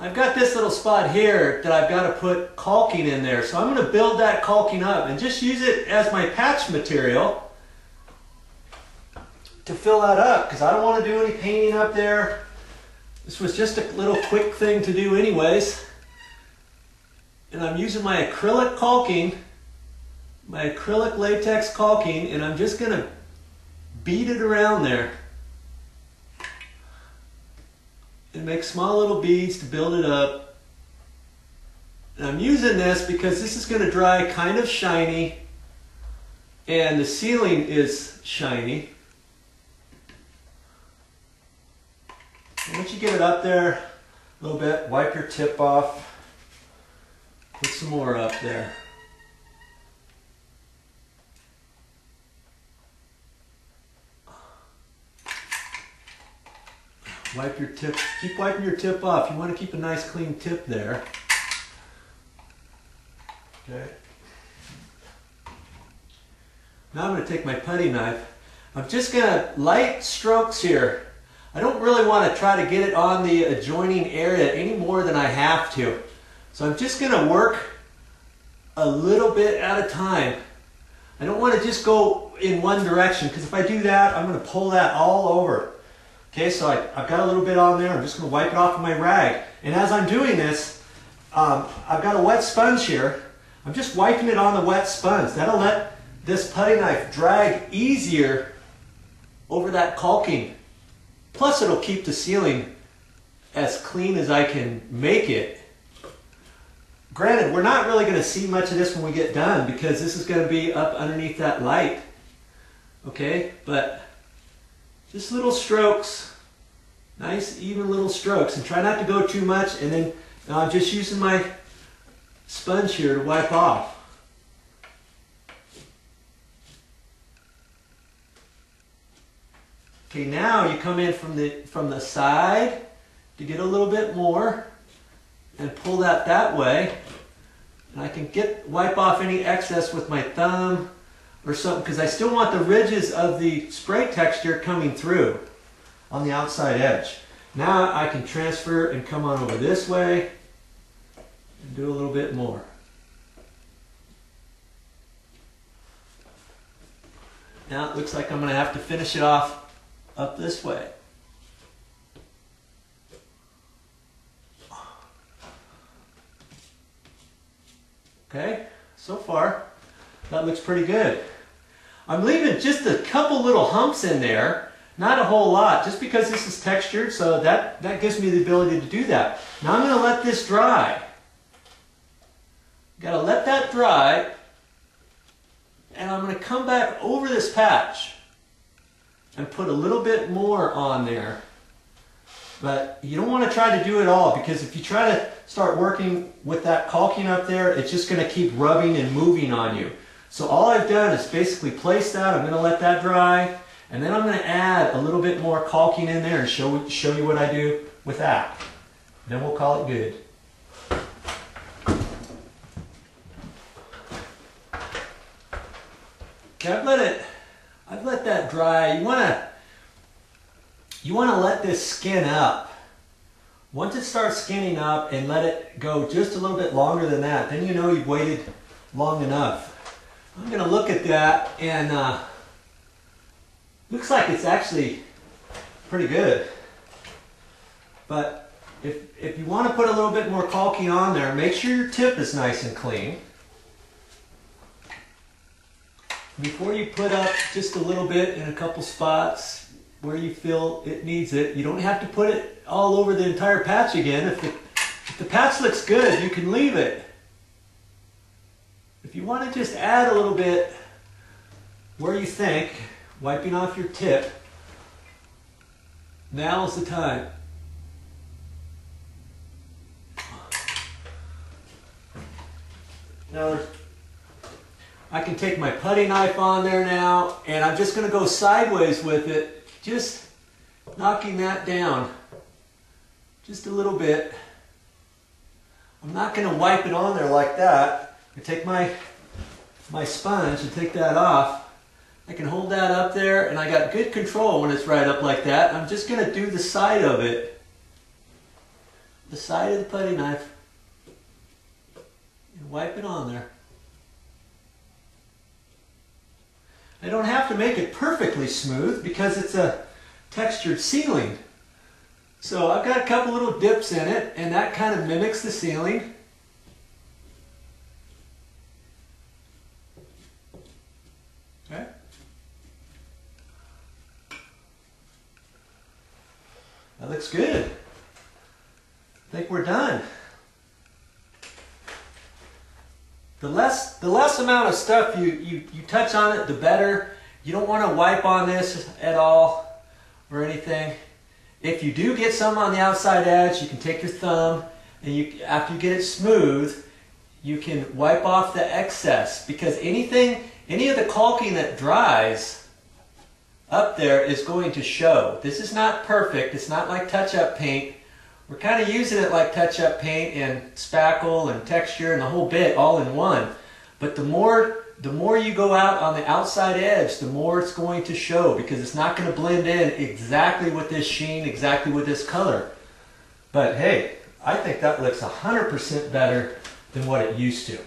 I've got this little spot here that I've got to put caulking in there. So I'm going to build that caulking up and just use it as my patch material to fill that up, because I don't want to do any painting up there. This was just a little quick thing to do anyways. And I'm using my acrylic caulking, my acrylic latex caulking, and I'm just going to beat it around there and make small little beads to build it up. And I'm using this because this is going to dry kind of shiny, and the ceiling is shiny. And once you get it up there a little bit, wipe your tip off, put some more up there. Wipe your tip, keep wiping your tip off. You want to keep a nice clean tip there. Okay. Now I'm going to take my putty knife. I'm just going to light strokes here. I don't really want to try to get it on the adjoining area any more than I have to. So I'm just going to work a little bit at a time. I don't want to just go in one direction, because if I do that, I'm going to pull that all over. Okay, so I've got a little bit on there. I'm just going to wipe it off with my rag. And as I'm doing this, I've got a wet sponge here. I'm just wiping it on the wet sponge. That'll let this putty knife drag easier over that caulking. Plus, it'll keep the ceiling as clean as I can make it. Granted, we're not really going to see much of this when we get done, because this is going to be up underneath that light. Okay, but just little strokes, nice even little strokes, and try not to go too much. And then I'm just using my sponge here to wipe off. Okay, now you come in from the side to get a little bit more and pull that way. And I can wipe off any excess with my thumb or something, because I still want the ridges of the spray texture coming through on the outside edge. Now I can transfer and come on over this way and do a little bit more. Now it looks like I'm going to have to finish it off up this way. Okay, so far that looks pretty good. I'm leaving just a couple little humps in there, not a whole lot, just because this is textured, so that gives me the ability to do that. Now I'm going to let this dry. Got to let that dry, and I'm going to come back over this patch and put a little bit more on there. But you don't want to try to do it all, because if you try to start working with that caulking up there, it's just going to keep rubbing and moving on you. So all I've done is basically place that. I'm going to let that dry, and then I'm going to add a little bit more caulking in there and show you what I do with that. Then we'll call it good. Okay, I've let that dry. You want to let this skin up. Once it starts skinning up, and let it go just a little bit longer than that, then you know you've waited long enough. I'm going to look at that, and looks like it's actually pretty good. But if you want to put a little bit more caulking on there, make sure your tip is nice and clean. Before you put up just a little bit in a couple spots where you feel it needs it, you don't have to put it all over the entire patch again. If the patch looks good, you can leave it. If you want to just add a little bit where you think, wiping off your tip, now's the time. Now I can take my putty knife on there now, and I'm just going to go sideways with it, just knocking that down just a little bit. I'm not going to wipe it on there like that. I take my sponge and take that off. I can hold that up there, and I got good control when it's right up like that. I'm just going to do the side of it the side of the putty knife and wipe it on there. I don't have to make it perfectly smooth because it's a textured ceiling. So I've got a couple little dips in it, and that kind of mimics the ceiling. Okay. That looks good. I think we're done. The less amount of stuff you touch on it, the better. You don't want to wipe on this at all or anything. If you do get some on the outside edge, you can take your thumb and after you get it smooth, you can wipe off the excess, because any of the caulking that dries up there is going to show. This is not perfect. It's not like touch-up paint. We're kind of using it like touch-up paint and spackle and texture and the whole bit all in one. But the more you go out on the outside edge, the more it's going to show, because it's not going to blend in exactly with this sheen, exactly with this color. But hey, I think that looks 100% better than what it used to.